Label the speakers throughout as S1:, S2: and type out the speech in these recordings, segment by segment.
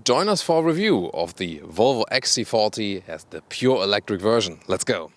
S1: Join us for a review of the Volvo XC40 as the pure electric version. Let's go!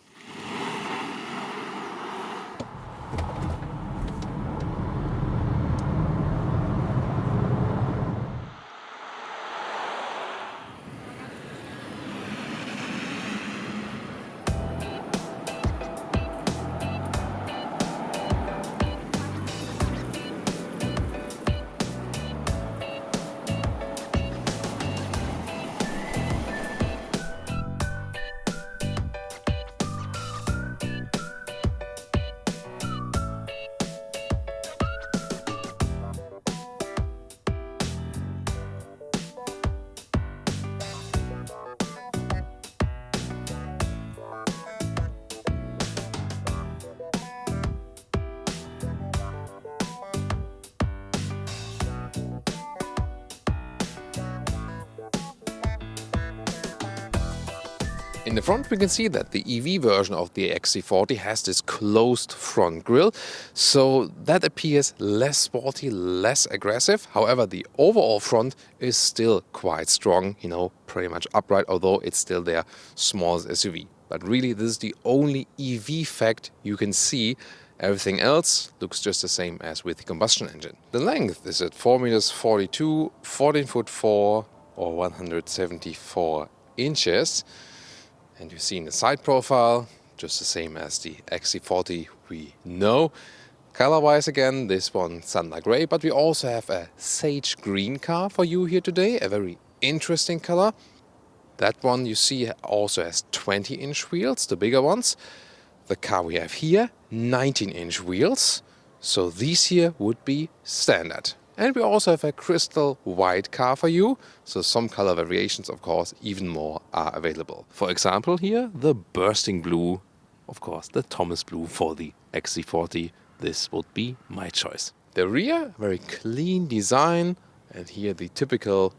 S1: In the front we can see that the EV version of the XC40 has this closed front grille, so that appears less sporty, less aggressive. However, the overall front is still quite strong, pretty much upright, although it's still their smallest SUV. But really, this is the only EV fact you can see. Everything else looks just the same as with the combustion engine. The length is at 4 meters 42, 14 foot 4 or 174 inches. And you see in the side profile, just the same as the XC40 we know. Color-wise again, this one Thunder Grey, but we also have a sage green car for you here today, a very interesting color. That one you see also has 20-inch wheels, the bigger ones. The car we have here, 19-inch wheels, so these here would be standard. And we also have a crystal white car for you, so some color variations, of course, even more are available. For example here, the bursting blue, of course the Thomas blue for the XC40, this would be my choice. The rear, very clean design, and here the typical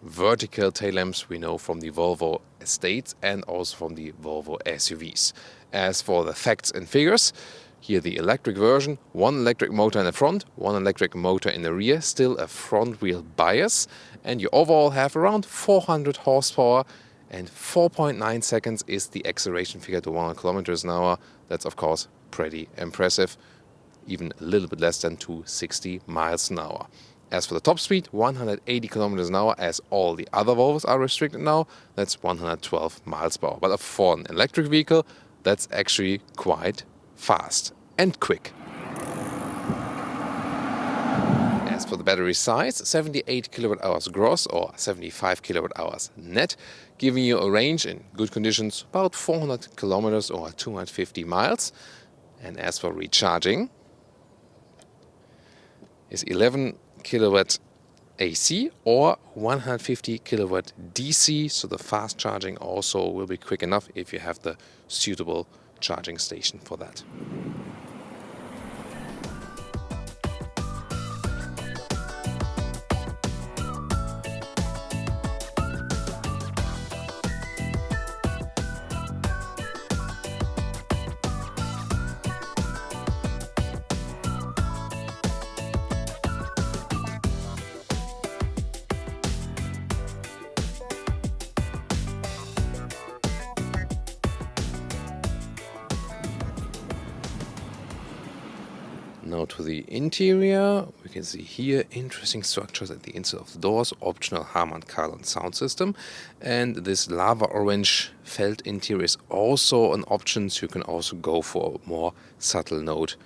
S1: vertical tail lamps we know from the Volvo estates and also from the Volvo SUVs. As for the facts and figures, here the electric version, one electric motor in the front, one electric motor in the rear, still a front wheel bias, and you overall have around 400 horsepower and 4.9 seconds is the acceleration figure to 100 kilometers an hour. That's of course pretty impressive, even a little bit less than 260 miles an hour. As for the top speed, 180 kilometers an hour, as all the other Volvos are restricted now. That's 112 miles per hour. But for an electric vehicle, that's actually quite fast and quick. As for the battery size, 78 kilowatt hours gross or 75 kilowatt hours net, giving you a range in good conditions about 400 kilometers or 250 miles. And as for recharging, is 11 kilowatt AC or 150 kilowatt DC, so the fast charging also will be quick enough if you have the suitable charging station for that. Now to the interior, we can see here interesting structures at the inside of the doors, optional Harman Kardon sound system, and this lava orange felt interior is also an option, so you can also go for a more subtle note.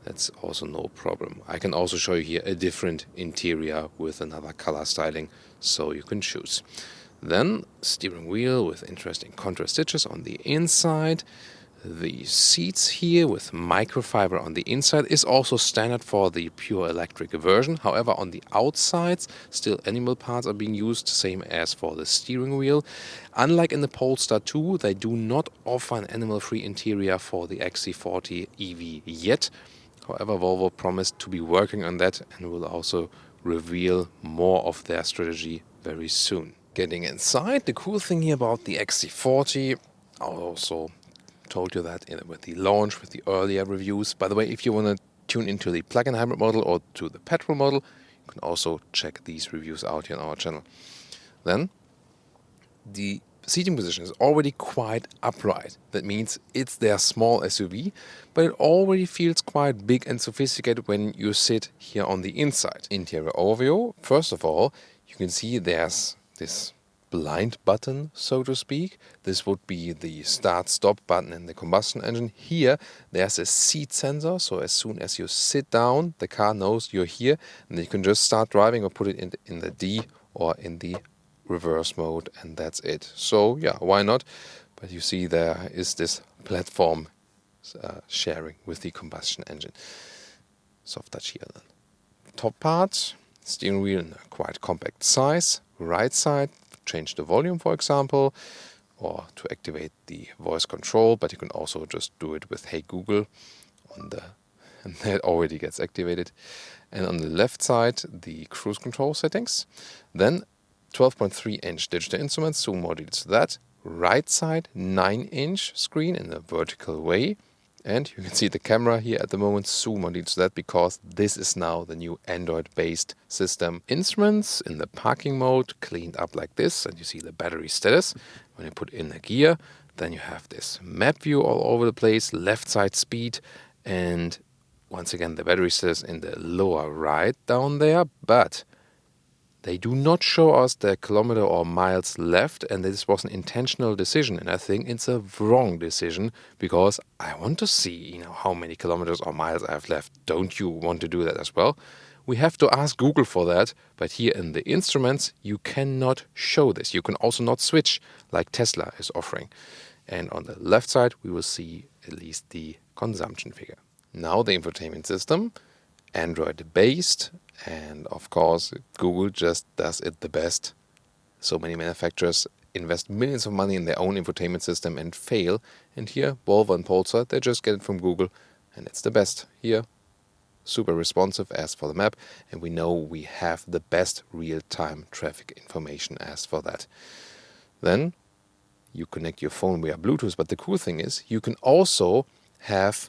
S1: That's also no problem. I can also show you here a different interior with another color styling, so you can choose. Then steering wheel with interesting contrast stitches on the inside. The seats here with microfiber on the inside is also standard for the pure electric version. However, on the outsides, still animal parts are being used, same as for the steering wheel. Unlike in the Polestar 2, they do not offer an animal-free interior for the XC40 EV yet. However, Volvo promised to be working on that and will also reveal more of their strategy very soon. Getting inside, the cool thing here about the XC40, I also told you that with the launch, with the earlier reviews. By the way, if you want to tune into the plug-in hybrid model or to the petrol model, you can also check these reviews out here on our channel. Then the seating position is already quite upright. That means it's their small SUV, but it already feels quite big and sophisticated when you sit here on the inside. Interior overview. First of all, you can see there's this blind button, so to speak. This would be the start-stop button in the combustion engine. Here, there's a seat sensor, so as soon as you sit down, the car knows you're here, and you can just start driving or put it in the D or in the reverse mode, and that's it. So yeah, why not? But you see there is this platform sharing with the combustion engine. Soft touch here then. Top part, steering wheel in a quite compact size. Right side, change the volume, for example, or to activate the voice control, but you can also just do it with Hey Google and that already gets activated. And on the left side, the cruise control settings. Then 12.3-inch digital instruments, zoom more details to that. Right side, 9-inch screen in a vertical way. And you can see the camera here at the moment, zoom on to that, because this is now the new Android-based system. Instruments in the parking mode, cleaned up like this, and you see the battery status. When you put in a gear, then you have this map view all over the place, left side speed, and once again the battery status in the lower right down there, but they do not show us the kilometer or miles left, and this was an intentional decision, and I think it's a wrong decision, because I want to see, how many kilometers or miles I have left. Don't you want to do that as well? We have to ask Google for that, but here in the instruments, you cannot show this. You can also not switch like Tesla is offering. And on the left side, we will see at least the consumption figure. Now the infotainment system, Android-based, and of course Google just does it the best. So many manufacturers invest millions of money in their own infotainment system and fail, and here Volvo and Polestar, they just get it from Google, and it's the best. Here, super responsive as for the map, and we know we have the best real-time traffic information as for that. Then you connect your phone via Bluetooth, but the cool thing is you can also have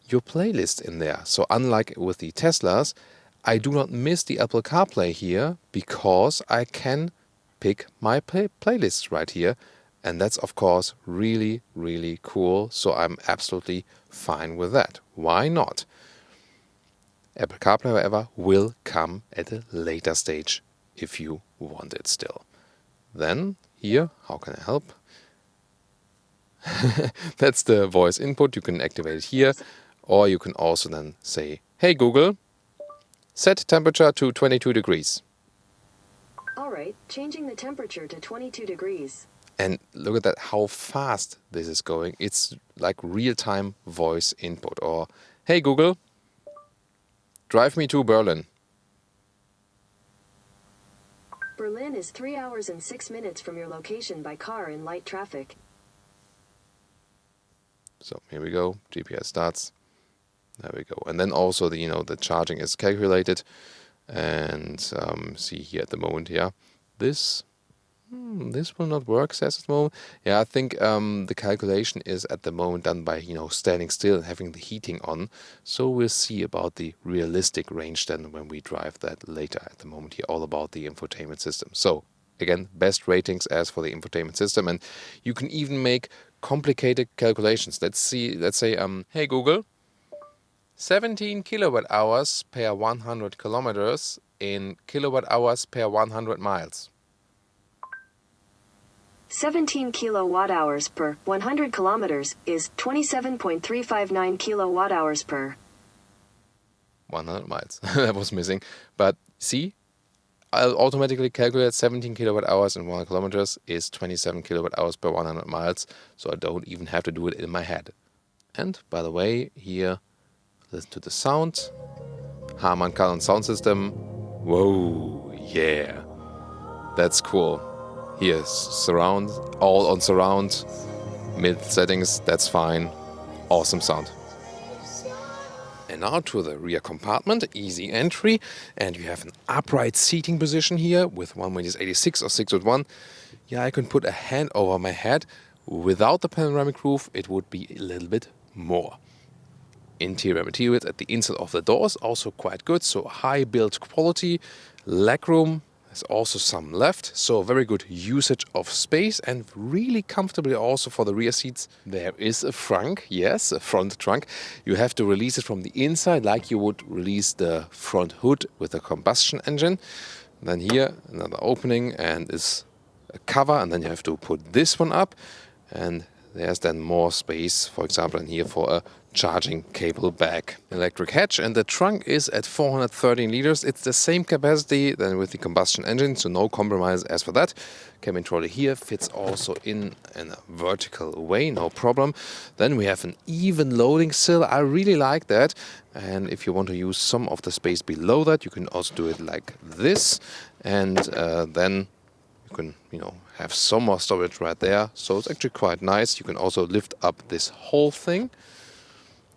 S1: your playlist in there. So unlike with the Teslas, I do not miss the Apple CarPlay here, because I can pick my playlists right here. And that's, of course, really, really cool. So I'm absolutely fine with that. Why not? Apple CarPlay, however, will come at a later stage if you want it still. Then here, how can I help? That's the voice input. You can activate it here. Or you can also then say, Hey Google, set temperature to 22 degrees.
S2: All right, changing the temperature to 22 degrees.
S1: And look at that, how fast this is going. It's like real-time voice input. Or, Hey Google, drive me to Berlin.
S2: Berlin is 3 hours and 6 minutes from your location by car in light traffic.
S1: So here we go, GPS starts. There we go. And then also the charging is calculated. And see here at the moment, yeah, this will not work, says at the moment. Yeah, I think the calculation is at the moment done by, standing still and having the heating on. So we'll see about the realistic range then when we drive that later. At the moment here, all about the infotainment system. So again, best ratings as for the infotainment system. And you can even make complicated calculations. Let's say, Hey Google, 17 kilowatt hours per 100 kilometers in kilowatt hours per 100 miles.
S2: 17 kilowatt hours per 100 kilometers is 27.359 kilowatt hours per
S1: 100 miles. That was missing. But see, I'll automatically calculate 17 kilowatt hours in 100 kilometers is 27 kilowatt hours per 100 miles. So I don't even have to do it in my head. And by the way, here, listen to the sound. Harman Kardon sound system. Whoa, yeah. That's cool. Here, surround, all on surround. Mid settings, that's fine. Awesome sound. And now to the rear compartment, easy entry. And you have an upright seating position here with 1.86 or 6.1. Yeah, I can put a hand over my head. Without the panoramic roof, it would be a little bit more. Interior materials at the inside of the doors, also quite good. So high build quality, legroom, There's also some left, so very good usage of space and really comfortably also for the rear seats. There is a frunk, yes, a front trunk. You have to release it from the inside like you would release the front hood with a combustion engine. Then here another opening and is a cover, and then you have to put this one up, and there's then more space, for example, in here for a charging cable bag. Electric hatch, and the trunk is at 413 liters. It's the same capacity than with the combustion engine, so no compromise as for that. Cabin trolley here fits also in a vertical way, no problem. Then we have an even loading sill. I really like that. And if you want to use some of the space below that, you can also do it like this, and then you can, have some more storage right there. So it's actually quite nice. You can also lift up this whole thing.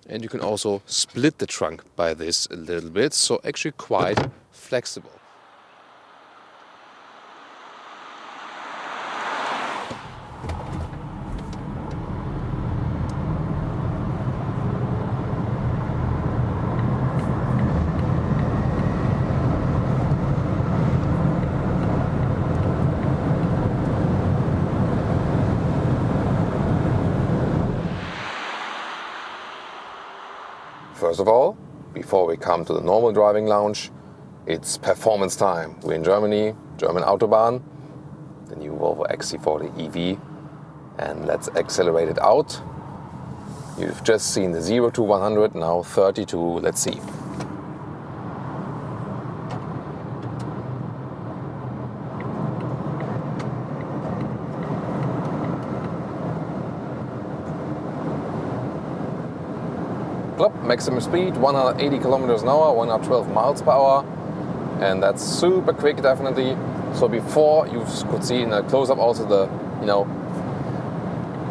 S1: And you can also split the trunk by this a little bit. So actually quite flexible. First of all, before we come to the normal driving lounge, it's performance time. We're in Germany, German Autobahn, the new Volvo XC40 EV, and let's accelerate it out. You've just seen the 0 to 100, now 32, let's see. Maximum speed 180 kilometers an hour, 112 miles per hour, and that's super quick, definitely. So before you could see in a close-up also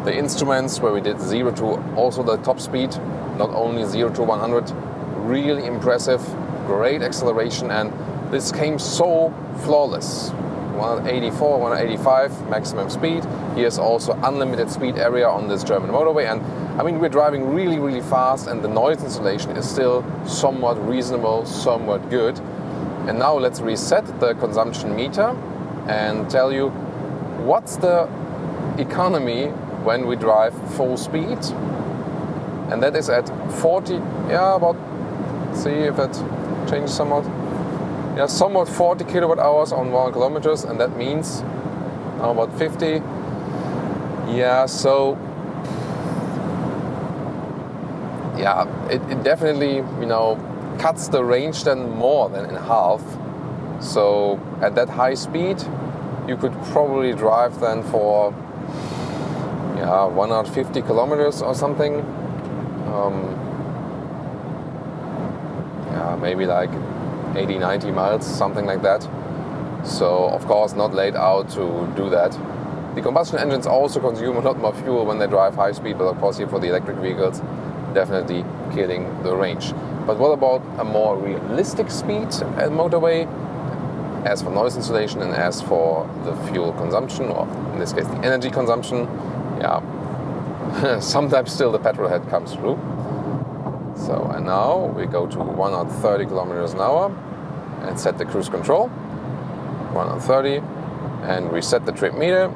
S1: the instruments where we did 0 to also the top speed, not only 0 to 100. Really impressive, great acceleration, and this came so flawless. 184, 185 maximum speed. Here's also unlimited speed area on this German motorway, and I mean, we're driving really, really fast, and the noise insulation is still somewhat reasonable, somewhat good. And now let's reset the consumption meter and tell you what's the economy when we drive full speed. And that is at 40, see if it changes somewhat. Somewhat 40 kilowatt hours on 1 kilometers, and that means now about 50. It definitely, cuts the range then more than in half. So at that high speed, you could probably drive then for 150 kilometers or something. Maybe like 80, 90 miles, something like that. So of course not laid out to do that. The combustion engines also consume a lot more fuel when they drive high speed, but of course here for the electric vehicles, definitely killing the range. But what about a more realistic speed at motorway, as for noise insulation and as for the fuel consumption, or in this case the energy consumption? Sometimes still the petrol head comes through. So, and now we go to 130 kilometers an hour and set the cruise control, 130, and reset the trip meter.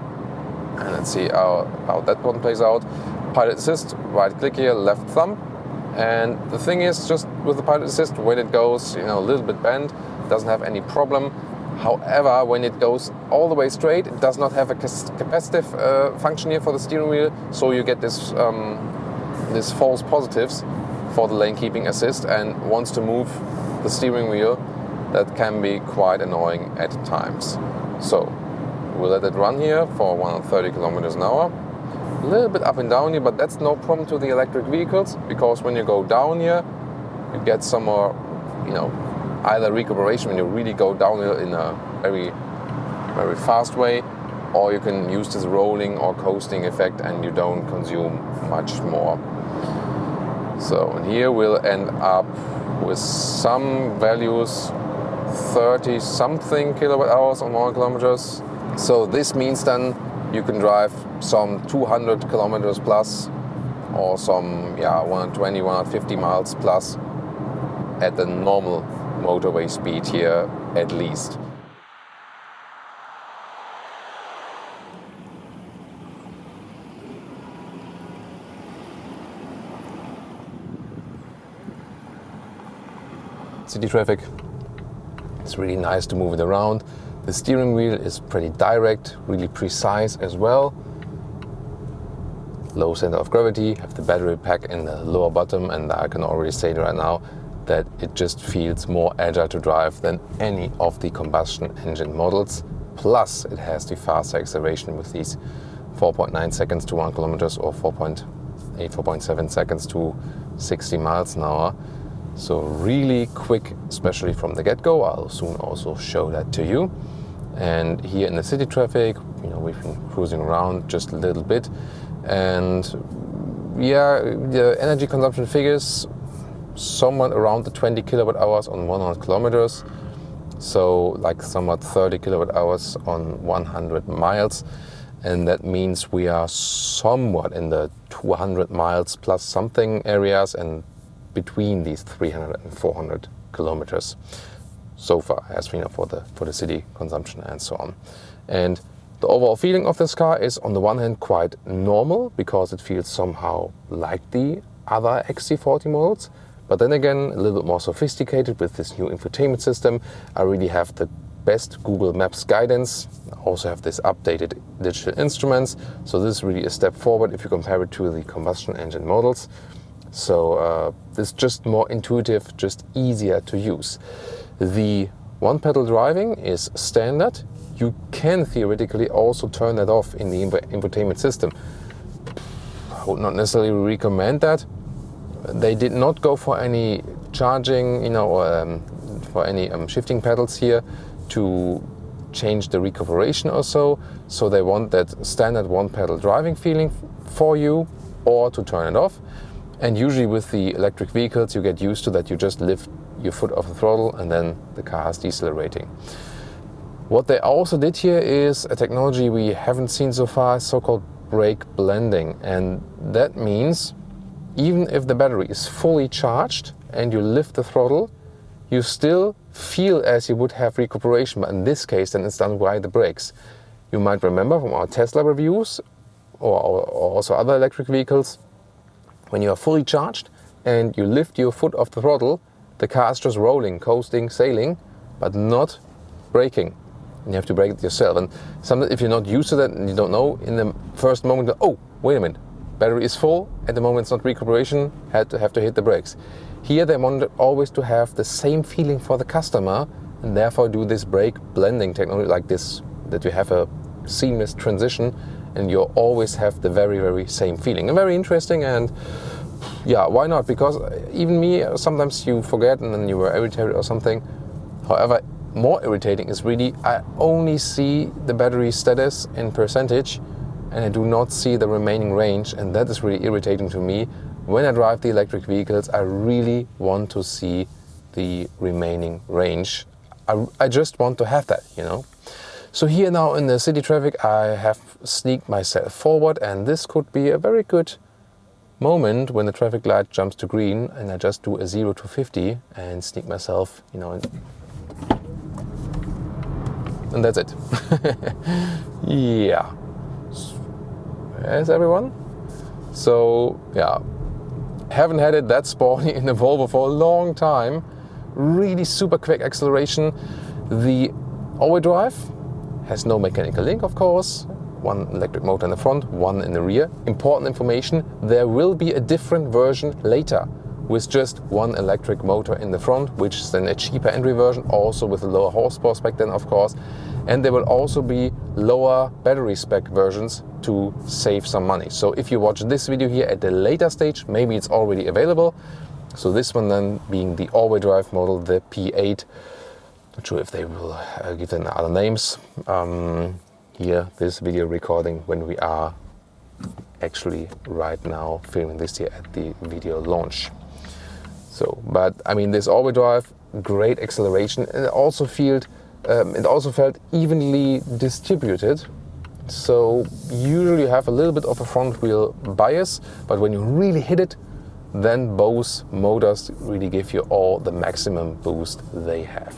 S1: And let's see how that one plays out. Pilot assist, right click here, left thumb. And the thing is, just with the pilot assist, when it goes a little bit bent, it doesn't have any problem. However, when it goes all the way straight, it does not have a capacitive function here for the steering wheel, so you get this false positives for the lane keeping assist, and wants to move the steering wheel, that can be quite annoying at times. So we'll let it run here for 130 kilometers an hour. A little bit up and down here, but that's no problem to the electric vehicles, because when you go down here, you get some more, either recuperation when you really go downhill in a very, very fast way, or you can use this rolling or coasting effect and you don't consume much more. So, and here we'll end up with some values, 30 something kilowatt hours on 1 kilometers. So this means then you can drive some 200 kilometers plus, or some 120, 150 miles plus at the normal motorway speed here at least. city traffic. It's really nice to move it around. The steering wheel is pretty direct, really precise as well. Low center of gravity, have the battery pack in the lower bottom, and I can already say right now that it just feels more agile to drive than any of the combustion engine models. Plus it has the faster acceleration with these 4.9 seconds to 1 kilometers or 4.7 seconds to 60 miles an hour. So really quick, especially from the get-go. I'll soon also show that to you. And here in the city traffic, we've been cruising around just a little bit. And yeah, the energy consumption figures somewhat around the 20 kilowatt hours on 100 kilometers. So like somewhat 30 kilowatt hours on 100 miles. And that means we are somewhat in the 200 miles plus something areas and between these 300 and 400 kilometers so far, as we know, for the city consumption and so on. And the overall feeling of this car is on the one hand quite normal because it feels somehow like the other XC40 models. But then again, a little bit more sophisticated with this new infotainment system. I really have the best Google Maps guidance. I also have this updated digital instruments. So this is really a step forward if you compare it to the combustion engine models. So this is just more intuitive, just easier to use. The one pedal driving is standard. You can theoretically also turn that off in the infotainment system. I would not necessarily recommend that. They did not go for any charging, for any shifting pedals here to change the recuperation or so. So they want that standard one pedal driving feeling for you, or to turn it off. And usually with the electric vehicles, you get used to that. You just lift your foot off the throttle and then the car is decelerating. What they also did here is a technology we haven't seen so far, so-called brake blending. And that means even if the battery is fully charged and you lift the throttle, you still feel as you would have recuperation, but in this case then it's done by the brakes. You might remember from our Tesla reviews or also other electric vehicles, when you are fully charged and you lift your foot off the throttle, the car is just rolling, coasting, sailing, but not braking. And you have to brake it yourself. And sometimes if you're not used to that and you don't know, in the first moment, oh, wait a minute, battery is full, at the moment it's not recuperation, have to hit the brakes. Here they wanted always to have the same feeling for the customer and therefore do this brake blending technology like this, that you have a seamless transition and you always have the very, very same feeling. And very interesting, and yeah, why not? Because even me, sometimes you forget and then you were irritated or something. However, more irritating is really I only see the battery status in percentage and I do not see the remaining range, and that is really irritating to me. When I drive the electric vehicles, I really want to see the remaining range. I just want to have that, So here now in the city traffic, I have sneaked myself forward, and this could be a very good moment when the traffic light jumps to green and I just do a 0 to 50 and sneak myself, and that's it. Yeah. As everyone. So yeah, haven't had it that sporty in the Volvo for a long time. Really super quick acceleration. The all-wheel drive has no mechanical link, of course. One electric motor in the front, one in the rear. Important information, there will be a different version later with just one electric motor in the front, which is then a cheaper entry version, also with a lower horsepower spec then, of course. And there will also be lower battery spec versions to save some money. So if you watch this video here at the later stage, maybe it's already available. So this one then being the all-wheel drive model, the P8. Not sure if they will give them other names. Here, this video recording when we are actually right now filming this here at the video launch. So, but I mean, this all-wheel drive, great acceleration, and it also felt evenly distributed. So usually you have a little bit of a front wheel bias, but when you really hit it, then both motors really give you all the maximum boost they have.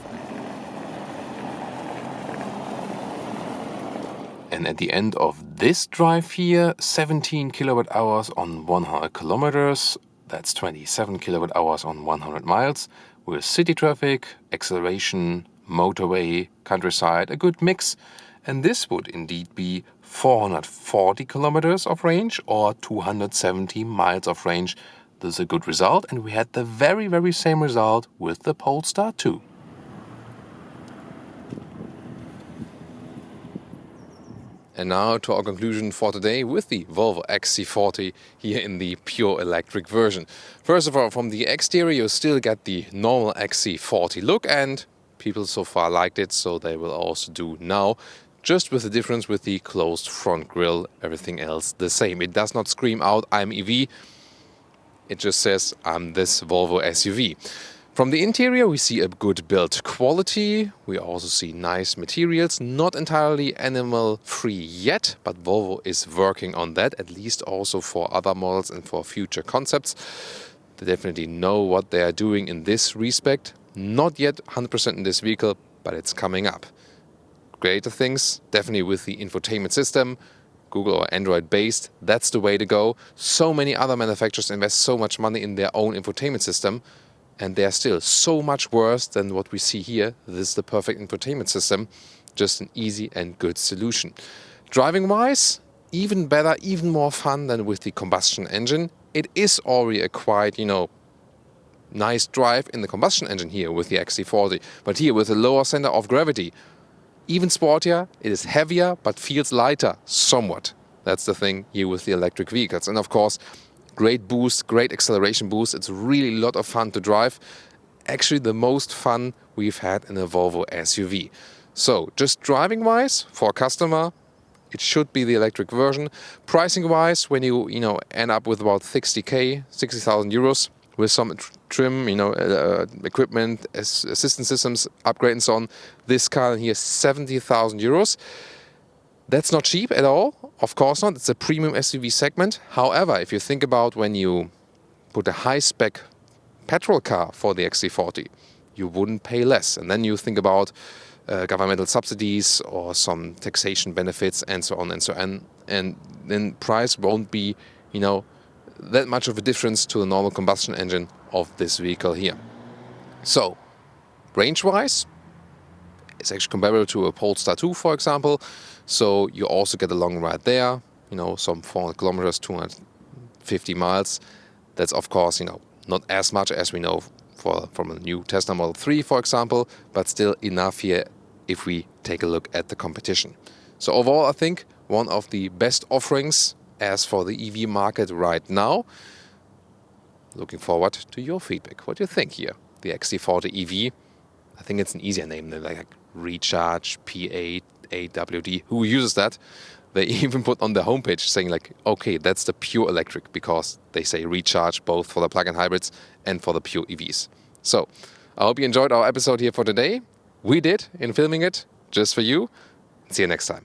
S1: And at the end of this drive here, 17 kilowatt hours on 100 kilometers, that's 27 kilowatt hours on 100 miles. with city traffic, acceleration, motorway, countryside, a good mix. And this would indeed be 440 kilometers of range or 270 miles of range. This is a good result, and we had the very same result with the Polestar 2. And now to our conclusion for today with the Volvo XC40 here in the pure electric version. First of all, from the exterior you still get the normal XC40 look, and people so far liked it, so they will also do now. Just with the difference with the closed front grille, everything else the same. It does not scream out, I'm EV. It just says, I'm this Volvo SUV. From the interior we see a good build quality. We also see nice materials. Not entirely animal free yet, but Volvo is working on that, at least also for other models and for future concepts. They definitely know what they are doing in this respect. Not yet 100% in this vehicle, but it's coming up. Greater things, definitely with the infotainment system, Google or Android based, that's the way to go. So many other manufacturers invest so much money in their own infotainment system, and they are still so much worse than what we see here. This is the perfect infotainment system, just an easy and good solution. Driving wise, even better, even more fun than with the combustion engine. It is already a quite, nice drive in the combustion engine here with the XC40, but here with a lower center of gravity, even sportier, it is heavier but feels lighter somewhat. That's the thing here with the electric vehicles. And of course, great boost, great acceleration boost. It's really a lot of fun to drive. Actually the most fun we've had in a Volvo SUV. So just driving wise, for a customer, it should be the electric version. Pricing wise, when you end up with about 60,000 euros with some trim, equipment, assistance systems, upgrade and so on, this car here is 70,000 euros. That's not cheap at all, of course not. It's a premium SUV segment. However, if you think about when you put a high-spec petrol car for the XC40, you wouldn't pay less. And then you think about governmental subsidies or some taxation benefits and so on and so on. And then price won't be, that much of a difference to the normal combustion engine of this vehicle here. So, range-wise, it's actually comparable to a Polestar 2, for example. So you also get a long ride there, some 400 kilometers, 250 miles. That's of course, not as much as we know from a new Tesla Model 3, for example, but still enough here if we take a look at the competition. So overall, I think one of the best offerings as for the EV market right now. Looking forward to your feedback. What do you think here? The XC40 EV, I think it's an easier name than like Recharge P8 AWD. Who uses that? They even put on their homepage saying like, okay, that's the pure electric, because they say Recharge both for the plug-in hybrids and for the pure EVs. So I hope you enjoyed our episode here for today. We did in filming it just for you. See you next time.